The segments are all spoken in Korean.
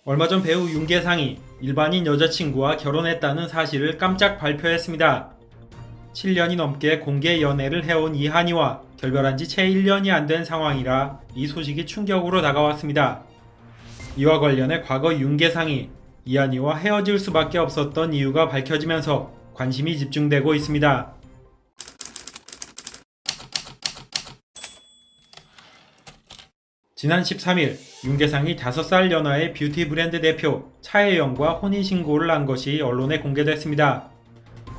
얼마 전 배우 윤계상이 일반인 여자친구와 결혼했다는 사실을 깜짝 발표했습니다. 7년이 넘게 공개 연애를 해온 이한이와 결별한 지 채 1년이 안 된 상황이라 이 소식이 충격으로 다가왔습니다. 이와 관련해 과거 윤계상이 이한이와 헤어질 수밖에 없었던 이유가 밝혀지면서 관심이 집중되고 있습니다. 지난 13일 윤계상이 5살 연하의 뷰티 브랜드 대표 차혜영과 혼인신고를 한 것이 언론에 공개됐습니다.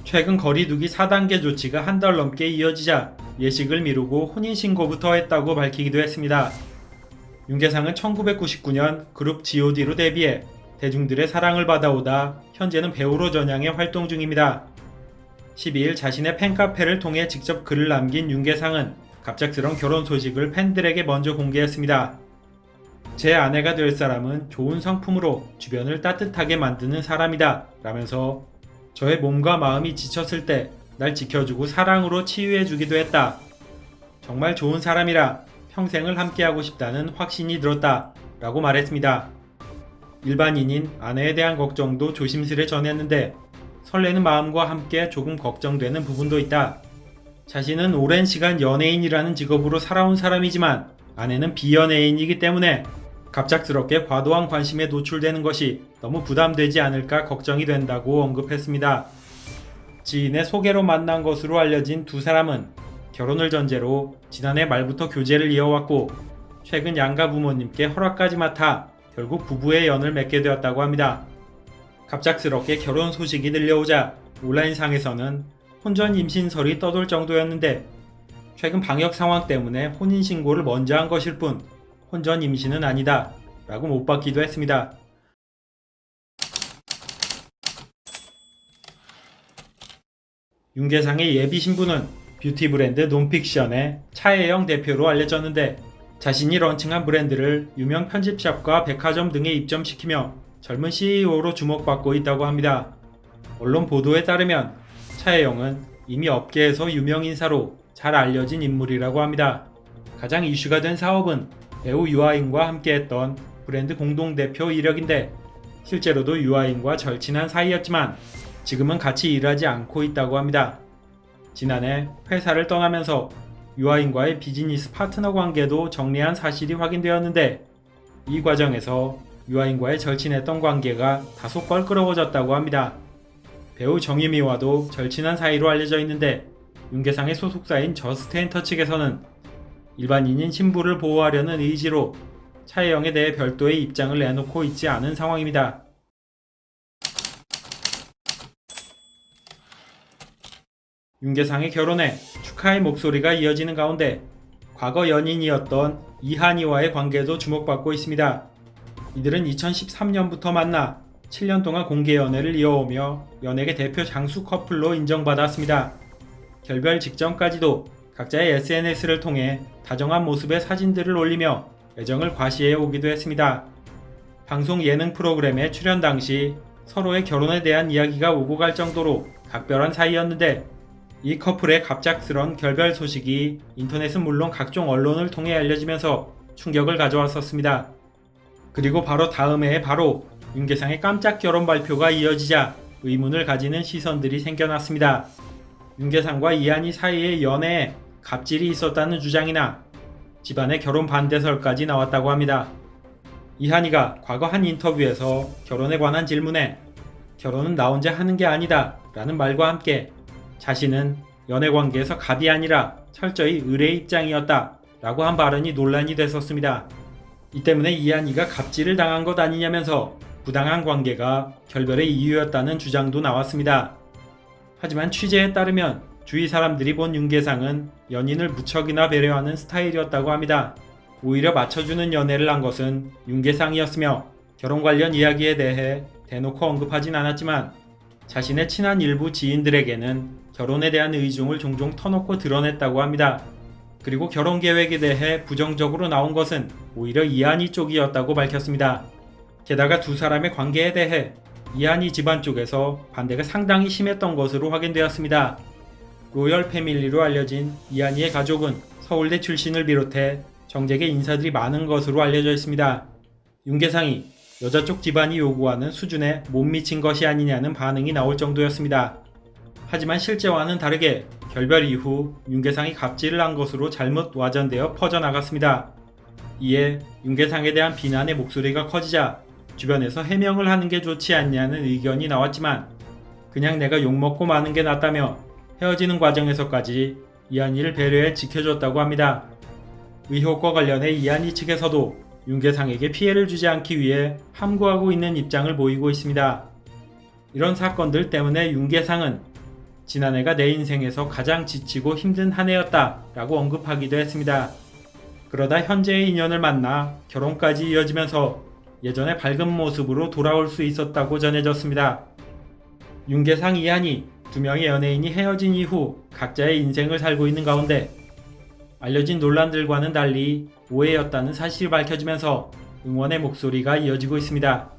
최근 거리두기 4단계 조치가 한 달 넘게 이어지자 예식을 미루고 혼인신고부터 했다고 밝히기도 했습니다. 윤계상은 1999년 그룹 god로 데뷔해 대중들의 사랑을 받아오다 현재는 배우로 전향해 활동 중입니다. 12일 자신의 팬카페를 통해 직접 글을 남긴 윤계상은 갑작스런 결혼 소식을 팬들에게 먼저 공개했습니다. 제 아내가 될 사람은 좋은 성품으로 주변을 따뜻하게 만드는 사람이다 라면서 저의 몸과 마음이 지쳤을 때 날 지켜주고 사랑으로 치유해주기도 했다. 정말 좋은 사람이라 평생을 함께하고 싶다는 확신이 들었다 라고 말했습니다. 일반인인 아내에 대한 걱정도 조심스레 전했는데 설레는 마음과 함께 조금 걱정되는 부분도 있다. 자신은 오랜 시간 연예인이라는 직업으로 살아온 사람이지만 아내는 비연예인이기 때문에 갑작스럽게 과도한 관심에 노출되는 것이 너무 부담되지 않을까 걱정이 된다고 언급했습니다. 지인의 소개로 만난 것으로 알려진 두 사람은 결혼을 전제로 지난해 말부터 교제를 이어왔고 최근 양가 부모님께 허락까지 맡아 결국 부부의 연을 맺게 되었다고 합니다. 갑작스럽게 결혼 소식이 들려오자 온라인상에서는 혼전 임신설이 떠돌 정도였는데 최근 방역 상황 때문에 혼인신고를 먼저 한 것일 뿐 혼전 임신은 아니다 라고 못 받기도 했습니다. 윤계상의 예비 신부는 뷰티 브랜드 논픽션의 차혜영 대표로 알려졌는데 자신이 런칭한 브랜드를 유명 편집샵과 백화점 등에 입점시키며 젊은 CEO로 주목받고 있다고 합니다. 언론 보도에 따르면 차혜영은 이미 업계에서 유명 인사로 잘 알려진 인물이라고 합니다. 가장 이슈가 된 사업은 배우 유아인과 함께했던 브랜드 공동대표 이력인데 실제로도 유아인과 절친한 사이였지만 지금은 같이 일하지 않고 있다고 합니다. 지난해 회사를 떠나면서 유아인과의 비즈니스 파트너 관계도 정리한 사실이 확인되었는데 이 과정에서 유아인과의 절친했던 관계가 다소 껄끄러워졌다고 합니다. 배우 정유미와도 절친한 사이로 알려져 있는데 윤계상의 소속사인 저스트엔터 측에서는 일반인인 신부를 보호하려는 의지로 차혜영에 대해 별도의 입장을 내놓고 있지 않은 상황입니다. 윤계상의 결혼에 축하의 목소리가 이어지는 가운데 과거 연인이었던 이한이와의 관계도 주목받고 있습니다. 이들은 2013년부터 만나 7년 동안 공개 연애를 이어오며 연예계 대표 장수 커플로 인정받았습니다. 결별 직전까지도 각자의 SNS를 통해 다정한 모습의 사진들을 올리며 애정을 과시해 오기도 했습니다. 방송 예능 프로그램에 출연 당시 서로의 결혼에 대한 이야기가 오고 갈 정도로 각별한 사이였는데 이 커플의 갑작스런 결별 소식이 인터넷은 물론 각종 언론을 통해 알려지면서 충격을 가져왔었습니다. 그리고 바로 다음 해에 바로 윤계상의 깜짝 결혼 발표가 이어지자 의문을 가지는 시선들이 생겨났습니다. 윤계상과 이한이 사이의 연애에 갑질이 있었다는 주장이나 집안의 결혼 반대설까지 나왔다고 합니다. 이한이가 과거 한 인터뷰에서 결혼에 관한 질문에 결혼은 나 혼자 하는 게 아니다 라는 말과 함께 자신은 연애관계에서 갑이 아니라 철저히 을의 입장이었다 라고 한 발언이 논란이 됐었습니다. 이 때문에 이한이가 갑질을 당한 것 아니냐면서 부당한 관계가 결별의 이유였다는 주장도 나왔습니다. 하지만 취재에 따르면 주위 사람들이 본 윤계상은 연인을 무척이나 배려하는 스타일이었다고 합니다. 오히려 맞춰주는 연애를 한 것은 윤계상이었으며 결혼 관련 이야기에 대해 대놓고 언급하진 않았지만 자신의 친한 일부 지인들에게는 결혼에 대한 의중을 종종 터놓고 드러냈다고 합니다. 그리고 결혼 계획에 대해 부정적으로 나온 것은 오히려 이한이 쪽이었다고 밝혔습니다. 게다가 두 사람의 관계에 대해 이한이 집안 쪽에서 반대가 상당히 심했던 것으로 확인되었습니다. 로열 패밀리로 알려진 이한이의 가족은 서울대 출신을 비롯해 정재계 인사들이 많은 것으로 알려져 있습니다. 윤계상이 여자 쪽 집안이 요구하는 수준에 못 미친 것이 아니냐는 반응이 나올 정도였습니다. 하지만 실제와는 다르게 결별 이후 윤계상이 갑질을 한 것으로 잘못 와전되어 퍼져나갔습니다. 이에 윤계상에 대한 비난의 목소리가 커지자 주변에서 해명을 하는 게 좋지 않냐는 의견이 나왔지만 그냥 내가 욕먹고 마는 게 낫다며 헤어지는 과정에서까지 이한이를 배려해 지켜줬다고 합니다. 의혹과 관련해 이한이 측에서도 윤계상에게 피해를 주지 않기 위해 함구하고 있는 입장을 보이고 있습니다. 이런 사건들 때문에 윤계상은 지난해가 내 인생에서 가장 지치고 힘든 한 해였다 라고 언급하기도 했습니다. 그러다 현재의 인연을 만나 결혼까지 이어지면서 예전의 밝은 모습으로 돌아올 수 있었다고 전해졌습니다. 윤계상, 이한이 두 명의 연예인이 헤어진 이후 각자의 인생을 살고 있는 가운데 알려진 논란들과는 달리 오해였다는 사실이 밝혀지면서 응원의 목소리가 이어지고 있습니다.